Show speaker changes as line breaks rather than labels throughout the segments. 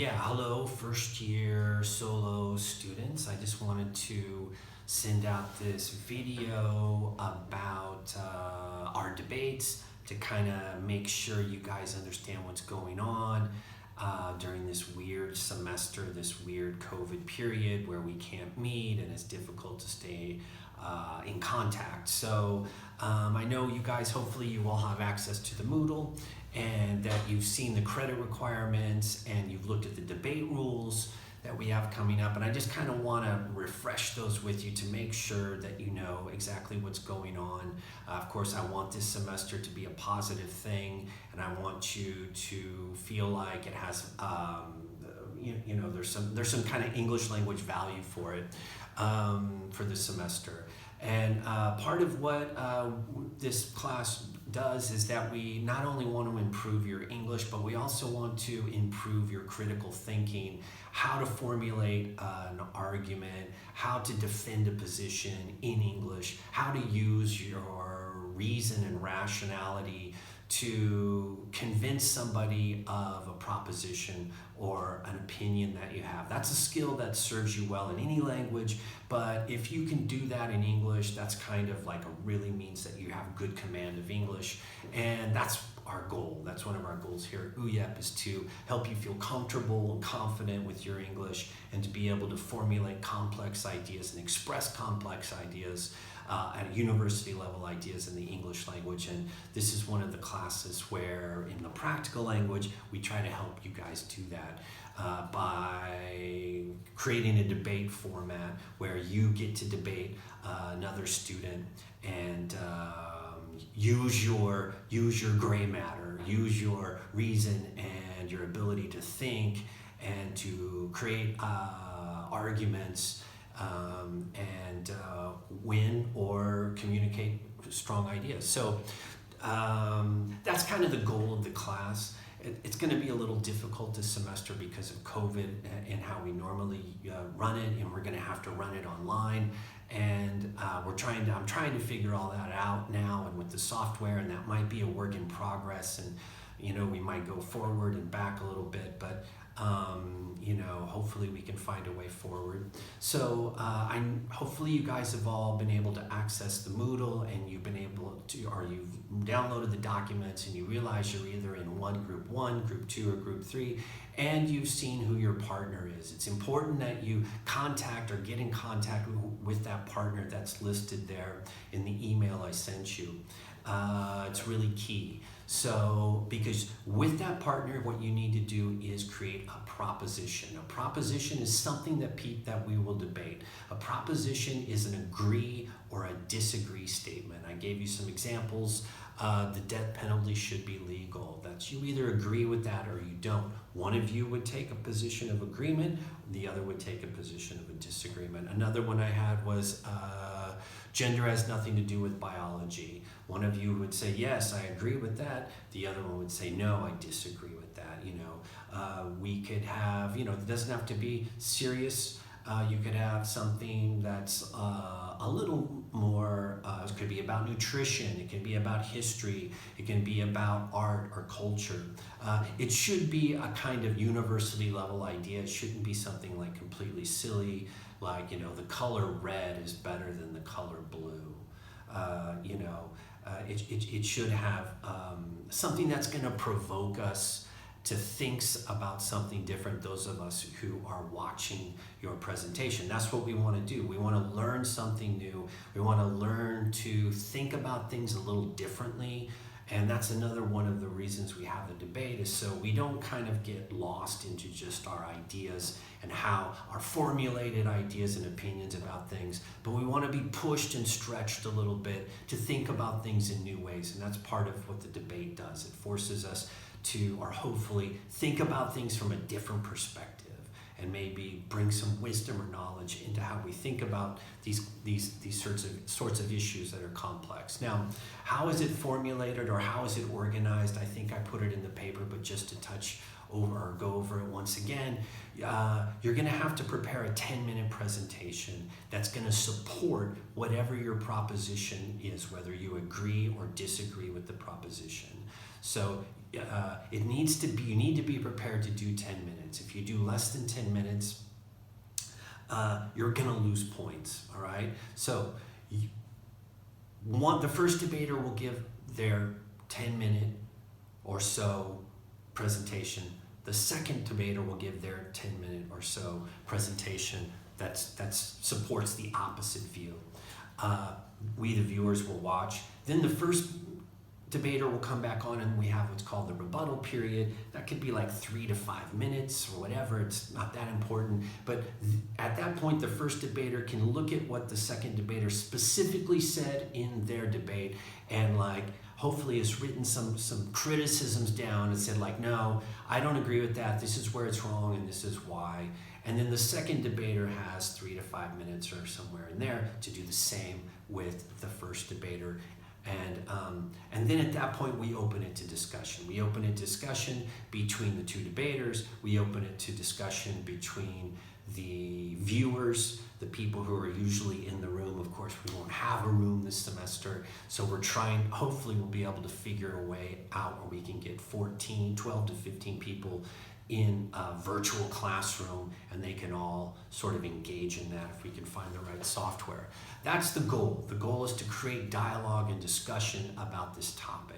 Hello, first year solo students. I just wanted to send out this video about our debates to kind of make sure you guys understand what's going on during this weird semester, this weird COVID period where we can't meet and it's difficult to stay in contact. So I know you guys, hopefully you all have access to the Moodle and that you've seen the credit requirements and you've looked at the debate rules that we have coming up. And I just kind of want to refresh those with you to make sure that you know exactly what's going on. Of course, I want this semester to be a positive thing, and I want you to feel like it has there's some kind of English language value for it for this semester. And part of what this class does is that we not only want to improve your English, but we also want to improve your critical thinking, how to formulate an argument, how to defend a position in English, how to use your reason and rationality to convince somebody of a proposition or an opinion that you have. That's a skill that serves you well in any language, but if you can do that in English, that's kind of like really means that you have good command of English, and that's our goal. That's one of our goals here at UYEP, is to help you feel comfortable and confident with your English and to be able to formulate complex ideas and express complex ideas at a university level ideas in the English language. And this is one of the classes where in the practical language we try to help you guys do that by creating a debate format where you get to debate another student and use your gray matter, use your reason and your ability to think and to create arguments and win or communicate strong ideas. So that's kind of the goal of the class. It's going to be a little difficult this semester because of COVID and how we normally run it, and we're going to have to run it online. And I'm trying to figure all that out now, and with the software, and that might be a work in progress. And we might go forward and back a little bit, but hopefully we can find a way forward. So hopefully you guys have all been able to access the Moodle, and you've been able to, or you've downloaded the documents and you realize you're either in group 1, group 2, or group 3, and you've seen who your partner is. It's important that you contact or get in contact with that partner that's listed there in the email I sent you. It's really key. So, because with that partner, what you need to do is create a proposition. A proposition is something that we will debate. A proposition is an agree or a disagree statement. I gave you some examples. The death penalty should be legal. That's, you either agree with that or you don't. One of you would take a position of agreement, the other would take a position of a disagreement. Another one I had was gender has nothing to do with biology. One of you would say, yes, I agree with that. The other one would say, no, I disagree with that. We could have, it doesn't have to be serious. You could have something that's a little more, it could be about nutrition, it can be about history, it can be about art or culture. It should be a kind of university level idea. It shouldn't be something like completely silly, like, the color red is better than the color blue. It should have something that's going to provoke us to think about something different, those of us who are watching your presentation. That's what we want to do. We want to learn something new. We want to learn to think about things a little differently. And that's another one of the reasons we have the debate, is so we don't kind of get lost into just our ideas and how our formulated ideas and opinions about things, but we want to be pushed and stretched a little bit to think about things in new ways. And that's part of what the debate does. It forces us to, or hopefully, think about things from a different perspective and maybe bring some wisdom or knowledge into how we think about these sorts of issues that are complex. Now, how is it formulated or how is it organized? I think I put it in the paper, but just to touch or go over it once again, you're going to have to prepare a 10-minute presentation that's going to support whatever your proposition is, whether you agree or disagree with the proposition. So you need to be prepared to do 10 minutes. If you do less than 10 minutes, you're going to lose points, all right? So the first debater will give their 10-minute or so presentation. The second debater will give their 10-minute or so presentation that supports the opposite view. We, the viewers, will watch. Then the first debater will come back on, and we have what's called the rebuttal period. That could be like 3 to 5 minutes or whatever. It's not that important. But at that point, the first debater can look at what the second debater specifically said in their debate, and hopefully has written some criticisms down and said no, I don't agree with that. This is where it's wrong, and this is why. And then the second debater has 3 to 5 minutes or somewhere in there to do the same with the first debater. And then at that point, we open it to discussion. We open it to discussion between the two debaters. We open it to discussion between the viewers, the people who are usually in the room. Of course, we won't have a room this semester, so hopefully we'll be able to figure a way out where we can get 12 to 15 people in a virtual classroom, and they can all sort of engage in that if we can find the right software. That's the goal. The goal is to create dialogue and discussion about this topic.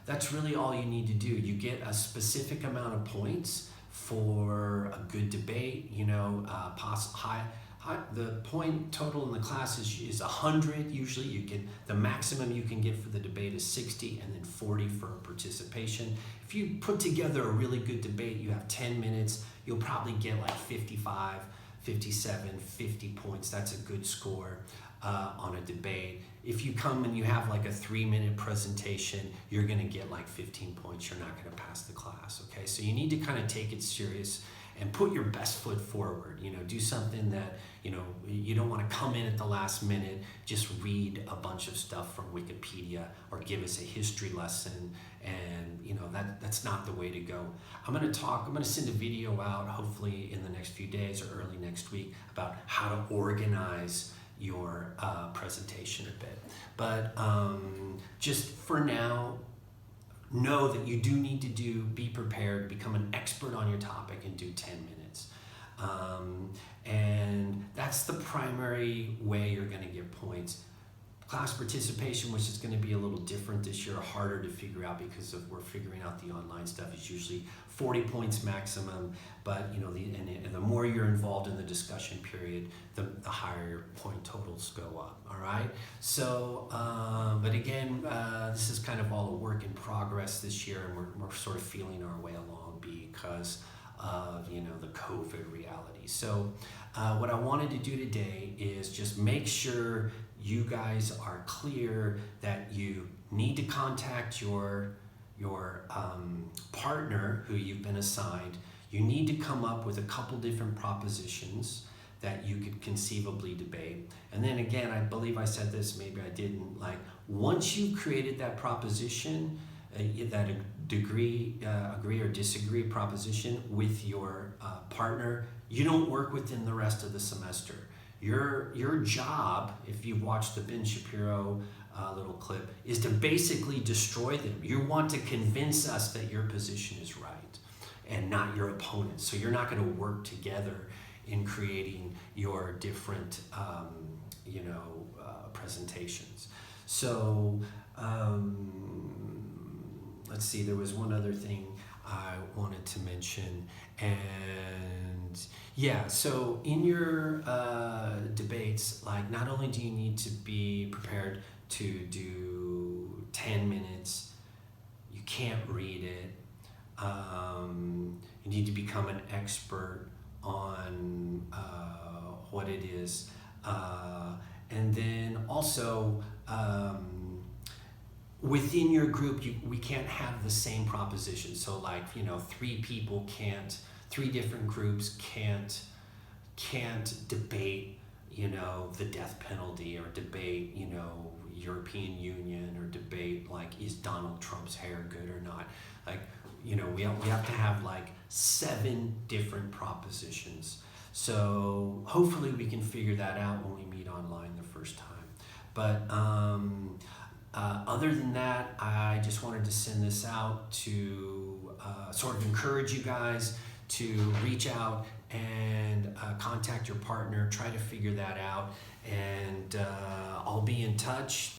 That's really all you need to do. You get a specific amount of points for a good debate. The point total in the class is 100. Usually the maximum you can get for the debate is 60, and then 40 for participation. If you put together a really good debate, you have 10 minutes, you'll probably get 55, 57, 50 points. That's a good score on a debate. If you come and you have a 3-minute presentation, you're going to get 15 points. You're not going to pass the class, okay? So you need to kind of take it serious and put your best foot forward. Do something that, you don't want to come in at the last minute, just read a bunch of stuff from Wikipedia or give us a history lesson, and that's not the way to go. I'm going to send a video out hopefully in the next few days or early next week about how to organize your presentation a bit. But just for now, know that you do need to be prepared, become an expert on your topic, and do 10 minutes. And that's the primary way you're going to get points. Class participation, which is going to be a little different this year, harder to figure out because we're figuring out the online stuff, is usually 40 points maximum. But the more you're involved in the discussion period, the higher your point totals go up. All right. So, but again, this is kind of all a work in progress this year, and we're sort of feeling our way along because of the COVID reality. So, what I wanted to do today is just make sure you guys are clear that you need to contact your partner who you've been assigned. You need to come up with a couple different propositions that you could conceivably debate. And then again, I believe I said this, maybe I didn't, once you've created that proposition, that agree or disagree proposition with your partner, you don't work within the rest of the semester. Your job, if you've watched the Ben Shapiro little clip, is to basically destroy them. You want to convince us that your position is right and not your opponent. So you're not going to work together in creating your different presentations. So let's see, there was one other thing I wanted to mention, and yeah, so in your debates, not only do you need to be prepared to do 10 minutes, you can't read it, you need to become an expert on what it is, and then also within your group, we can't have the same proposition. So 3 different groups can't debate, the death penalty, or debate, European Union or debate like, is Donald Trump's hair good or not? Like, you know, we have to have like 7 different propositions. So hopefully we can figure that out when we meet online the first time. But other than that, I just wanted to send this out to sort of encourage you guys to reach out and contact your partner, try to figure that out, and I'll be in touch.